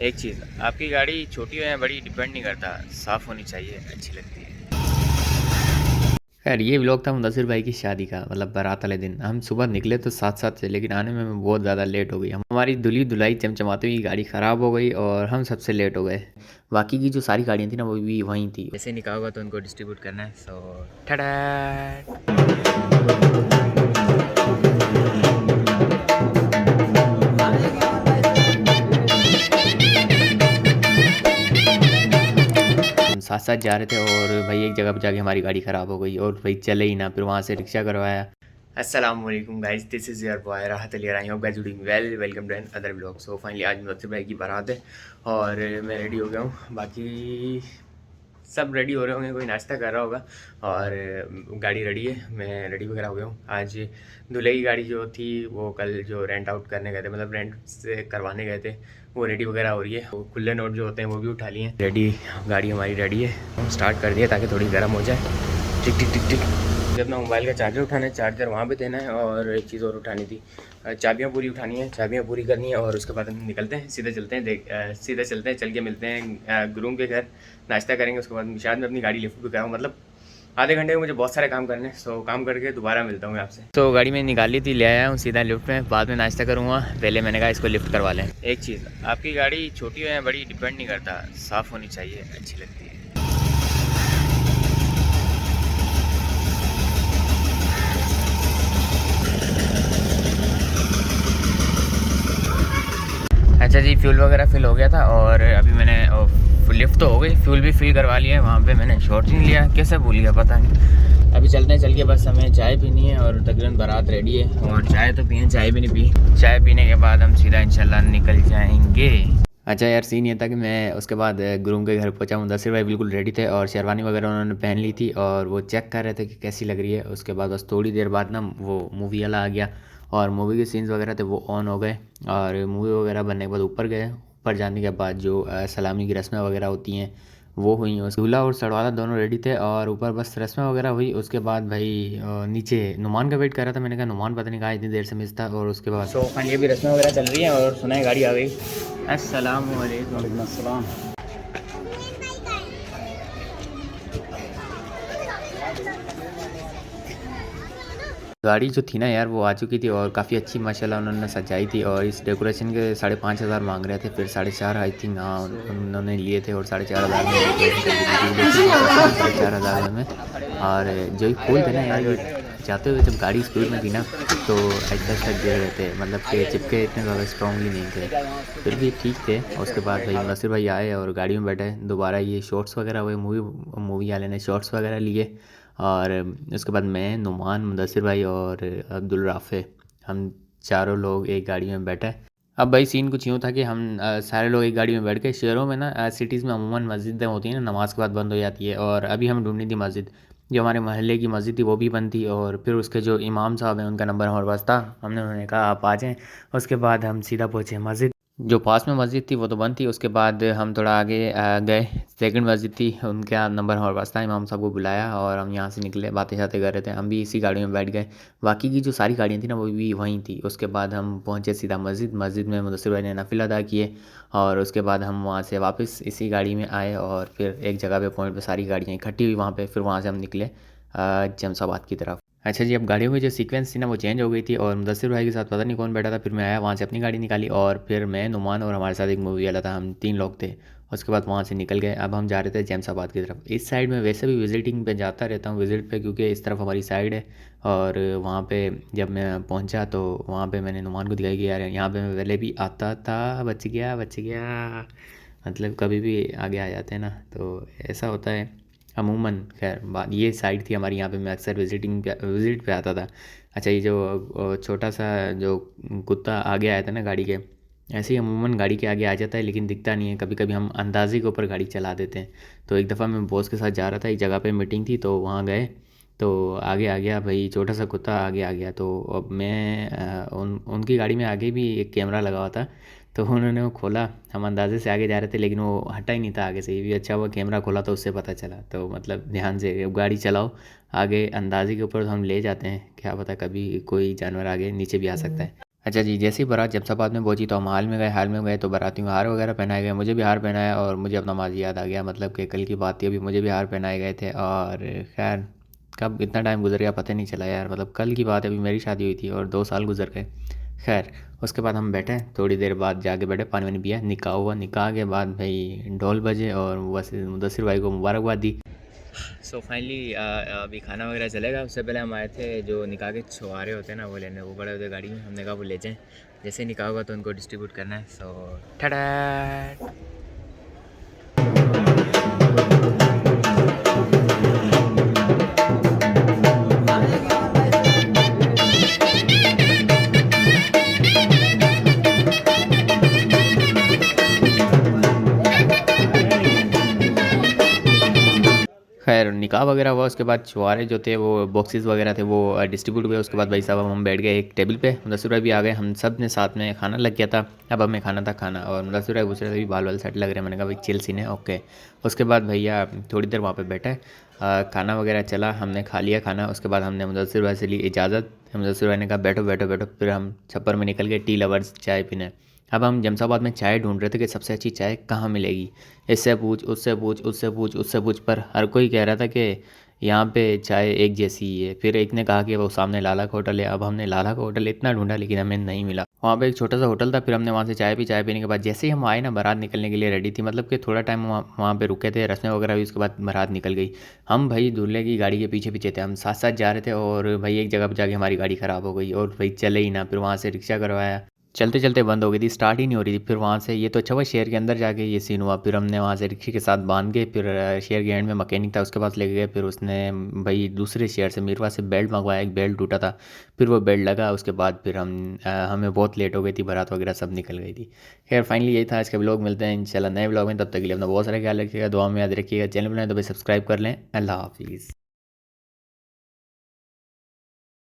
एक चीज़, आपकी गाड़ी छोटी हो या बड़ी डिपेंड नहीं करता, साफ़ होनी चाहिए, अच्छी लगती है। खैर ये व्लॉग था मुदस्सिर भाई की शादी का, मतलब बारात वाले दिन हम सुबह निकले तो साथ साथ से, लेकिन आने में बहुत ज़्यादा लेट हो गई। हमारी दुल्ही दुल्हाई चमचमाती हुई गाड़ी ख़राब हो गई और हम सबसे लेट हो गए। बाकी की जो सारी गाड़ियाँ थी ना वो भी वहीं थी। जैसे निकाह होगा तो उनको डिस्ट्रीब्यूट करना है। सो ठड़ा हम साथ साथ जा रहे थे और भाई एक जगह पर जाके हमारी गाड़ी ख़राब हो गई और भाई चले ही ना, फिर वहाँ से रिक्शा करवाया। अस्सलाम वालेकुम guys, this is your boy Rahat Ali. I hope guys doing well. Welcome to another vlog. So finally आज मुदस्सिर भाई की बारात है और मैं रेडी हो गया हूँ। बाकी सब रेडी हो रहे होंगे, कोई नाश्ता कर रहा होगा और गाड़ी रेडी है, मैं रेडी वगैरह हो गया हूँ। आज दूल्हे की गाड़ी जो थी वो कल जो रेंट आउट करने गए थे, मतलब रेंट से करवाने गए थे, वो रेडी वगैरह हो रही है। वो खुले नोट जो होते हैं वो भी उठा लिए हैं। रेडी गाड़ी हमारी रेडी है, स्टार्ट कर दिया ताकि थोड़ी गर्म हो जाए। टिक टिक टिक टिक। जब अपना मोबाइल का चार्जर उठाना है, चार्जर वहाँ पे देना है और एक चीज़ और उठानी थी, चाबियाँ पूरी उठानी है, चाबियाँ पूरी करनी है और उसके बाद हम निकलते हैं, सीधे चलते हैं, सीधे चलते हैं, चल के मिलते हैं गुरूम के घर, नाश्ता करेंगे। उसके बाद शायद मैं अपनी गाड़ी लिफ्ट भी कराऊँ, मतलब आधे घंटे में मुझे बहुत सारे काम करने हैं। सो काम करके दोबारा मिलता हूँ मैं आपसे। तो गाड़ी में निकाली थी, ले आया हूँ सीधा लिफ्ट में, बाद में नाश्ता करूँगा। पहले मैंने कहा इसको लिफ्ट करवा लें। एक चीज़, आपकी गाड़ी छोटी हो या बड़ी डिपेंड नहीं करता, साफ़ होनी चाहिए, अच्छी लगती है। अच्छा जी, फ्यूल वगैरह फिल हो गया था और अभी मैंने लिफ्ट तो हो गई, फ्यूल भी फिल करवा लिया है। वहाँ पे मैंने शॉर्ट नहीं लिया, कैसे भूल गया पता नहीं। अभी चलते हैं, चल के बस हमें चाय पीनी है और तकरीबन बारात रेडी है और चाय तो पिए, चाय भी नहीं पी। चाय पीने के बाद हम सीधा इंशाल्लाह निकल जाएंगे। अच्छा यार, सीन ये था कि मैं उसके बाद गुरूम के घर पहुंचा। मुदस्सिर भाई बिल्कुल रेडी थे और शेरवानी वगैरह उन्होंने पहन ली थी और वो चेक कर रहे थे कि कैसी लग रही है। उसके बाद बस थोड़ी देर बाद ना वो मूवी वाला आ गया और मूवी के सीन्स वगैरह थे वो ऑन हो गए और मूवी वगैरह बनने के बाद ऊपर गए। ऊपर जाने के बाद जो सलामी की रस्में वगैरह होती हैं वो हुई। उस दूल्हा और सड़वाला दोनों रेडी थे और ऊपर बस रस्में वगैरह हुई। उसके बाद भाई नीचे नुमान का वेट कर रहा था। मैंने कहा नुमान पता नहीं कहा इतनी देर से मिस था। और उसके बाद सो फाइनली अभी रस्में वगैरह चल रही हैं और सुना है गाड़ी आ गई। अस्सलाम वालेकुम। अस्सलाम। गाड़ी जो थी ना यार वो आ चुकी थी और काफ़ी अच्छी माशाल्लाह उन्होंने सजाई थी और इस डेकोरेशन के 5,500 मांग रहे थे, फिर 4,500 आई थिंक हाँ उन्होंने लिए थे और 4,500 में डेकोरेशन कर दी थी। 4,500 में और जो ही फूल थे ना यार, ये जाते हुए जब गाड़ी स्पीड में थी ना तो ऐसा ऐसा गिर रहे थे, मतलब कि चिपके इतने ज़्यादा स्ट्रॉन्गली नहीं थे, फिर भी ठीक थे। और उसके बाद भाई मुदस्सिर भाई आए और गाड़ी में बैठे, दोबारा ये शॉर्ट्स वगैरह हुए, मूवी वाले ने शॉर्ट्स वगैरह लिए और उसके बाद मैं, नुमान, मुदस्सिर भाई और अब्दुल राफ़े, हम चारों लोग एक गाड़ी में बैठे। अब भाई सीन कुछ यूँ था कि हम सारे लोग एक गाड़ी में बैठ के, शहरों में ना सिटीज़ में अमूमन मस्जिदें होती हैं ना, नमाज़ के बाद बंद हो जाती है और अभी हम ढूंढनी थी मस्जिद। जो हमारे मोहल्ले की मस्जिद थी वो भी बंद थी और फिर उसके जो इमाम साहब हैं उनका नंबर हमारे पास था, हमने उन्होंने कहा आप आ जाएँ। उसके बाद हम सीधा पहुँचे मस्जिद। जो पास में मस्जिद थी वो तो बंद थी। उसके बाद हम थोड़ा आगे गए, सेकंड मस्जिद थी, उनका नंबर हमारे पास था। इमाम साहब को बुलाया और हम यहाँ से निकले, बातें शातें कर रहे थे, हम भी इसी गाड़ी में बैठ गए। बाकी की जो सारी गाड़ियाँ थी ना वो भी वहीं थी। उसके बाद हम पहुँचे सीधा मस्जिद में मुदस्सिर भाई ने नफिल अदा किए और उसके बाद हम वहाँ से वापस इसी गाड़ी में आए और फिर एक जगह पे पॉइंट पे सारी गाड़ियाँ इकट्ठी हुई वहाँ पे, फिर वहाँ से हम निकले जमसाबाद की तरफ। अच्छा जी, अब गाड़ियों की जो सीक्वेंस थी ना वो चेंज हो गई थी और मुदस्सिर भाई के साथ पता नहीं कौन बैठा था। फिर मैं आया वहाँ से, अपनी गाड़ी निकाली और फिर मैं, नुमान और हमारे साथ एक मूवी वाला था, हम 3 लोग थे। उसके बाद वहाँ से निकल गए। अब हम जा रहे थे जैमसाबाद की तरफ। इस साइड में वैसे भी विजिटिंग पे जाता रहता हूँ, विजिट पे, क्योंकि इस तरफ हमारी साइड है। और वहाँ पे जब मैं पहुँचा तो वहाँ पे मैंने नुमान को दिखाई कि यार यहाँ पे मैं पहले भी आता था, बच गया, मतलब कभी भी आगे आ जाते हैं ना, तो ऐसा होता है अमूमन। खैर बात ये साइड थी हमारी, यहाँ पे मैं अक्सर विज़िट पे आता था। अच्छा, ये जो छोटा सा जो कुत्ता आगे आया था ना गाड़ी के, ऐसे ही अमूमन गाड़ी के आगे आ जाता है लेकिन दिखता नहीं है। कभी कभी हम अंदाजे के ऊपर गाड़ी चला देते हैं। तो एक दफ़ा मैं बॉस के साथ जा रहा था, एक जगह पे मीटिंग थी तो वहाँ गए, तो आगे आ गया भाई, छोटा सा कुत्ता आगे आ गया। तो अब मैं उनकी गाड़ी में आगे भी एक कैमरा लगा हुआ था, तो उन्होंने वो खोला, हम अंदाजे से आगे जा रहे थे लेकिन वो हटा ही नहीं था आगे से। ये भी अच्छा हुआ कैमरा खोला तो उससे पता चला। तो मतलब ध्यान से गाड़ी चलाओ, आगे अंदाजे के ऊपर तो हम ले जाते हैं, क्या पता कभी कोई जानवर आगे नीचे भी आ सकता है। अच्छा जी, जैसे ही बारात जमशेदाबाद में पहुंची तो हम हाल में गए तो बारातियों को हार वगैरह पहनाए गए, मुझे भी हार पहनाया और मुझे अपना माजी याद आ गया, मतलब कि कल की बात थी, अभी मुझे भी हार पहनाए गए थे। और खैर कब इतना टाइम गुजर गया पता नहीं चला यार, मतलब कल की बात है, अभी मेरी शादी हुई थी और 2 साल गुजर गए। खैर उसके बाद हम बैठे, थोड़ी देर बाद जाके बैठे, पानी वानी पिया, निकाह हुआ, निकाह के बाद भाई ढोल बजे और मुदस्सिर भाई को मुबारकबाद दी। सो फाइनली अभी खाना वगैरह चलेगा, उससे पहले हम आए थे जो निकाह के छुहारे होते हैं ना, वो लेने, वो बड़े होते गाड़ी में, हमने कहा वो ले जाएं, जैसे ही निकाह होगा तो उनको डिस्ट्रीब्यूट करना है। सो ठड़ा। खैर निकाह वगैरह हुआ, उसके बाद छुआरे जो थे वो बॉक्सेस वगैरह थे वो डिस्ट्रीब्यूट हुए। उसके बाद भाई साहब हम बैठ गए एक टेबल पे, मुदस्सिर भाई भी आ गए, हम सब ने साथ में खाना लग गया था। अब हमें खाना था खाना, और मुदस्सिर भाई पूछ रहे थे भी बाल वाल सेट लग रहे हैं, मैंने कहा भाई चिल सीन है ओके। उसके बाद भैया थोड़ी देर वहाँ पे बैठे, खाना वगैरह चला, हमने खा लिया खाना। उसके बाद हमने मुदस्सिर भाई से ली इजाज़त, मुदस्सिर भाई ने कहा बैठो बैठो बैठो, फिर हम छप्पर में निकल गए टी लवर्स चाय पीने। अब हम जमशेदाबाद में चाय ढूंढ रहे थे कि सबसे अच्छी चाय कहाँ मिलेगी, इससे पूछ उससे पूछ उससे पूछ उससे पूछ, पर हर कोई कह रहा था कि यहाँ पे चाय एक जैसी ही है। फिर एक ने कहा कि वो सामने लाला का होटल है, अब हमने लाला का होटल इतना ढूंढा लेकिन हमें नहीं मिला। वहाँ पे एक छोटा सा होटल था, फिर हमने वहाँ से चाय पी, चाय पीने के बाद जैसे ही हम आए ना, बारात निकलने के लिए रेडी थी, मतलब कि थोड़ा टाइम वहाँ पे रुके थे, रस्में वगैरह हुई, उसके बाद बारात निकल गई। हम भाई दूल्हे की गाड़ी के पीछे पीछे थे, हम साथ साथ जा रहे थे, और भाई एक जगह पर जाके हमारी गाड़ी ख़राब हो गई और भाई चले ही ना, फिर वहाँ से रिक्शा करवाया, चलते चलते बंद हो गई थी, स्टार्ट ही नहीं हो रही थी। फिर वहाँ से ये तो अच्छा हुआ शहर के अंदर जाके ये सीन हुआ, फिर हमने वहाँ से रिक्शे के साथ बांध के फिर शहर के एंड में मैकेनिक था उसके पास लेके गए, फिर उसने भाई दूसरे शहर से मेरे पास से बेल्ट मंगवाया, एक बेल्ट टूटा था, फिर वो बेल्ट लगा। उसके बाद फिर हमें बहुत लेट हो गई थी, बारात वगैरह सब निकल गई थी। खैर फाइनली यही था आज का ब्लॉग, मिलते हैं इंशाल्लाह नए ब्लॉग में, तब तक के लिए अपना बहुत सारा ख्याल रखिएगा, दुआ में याद रखिएगा, चैनल बनाए तो भाई सब्सक्राइब कर लें। अल्लाह हाफिज़।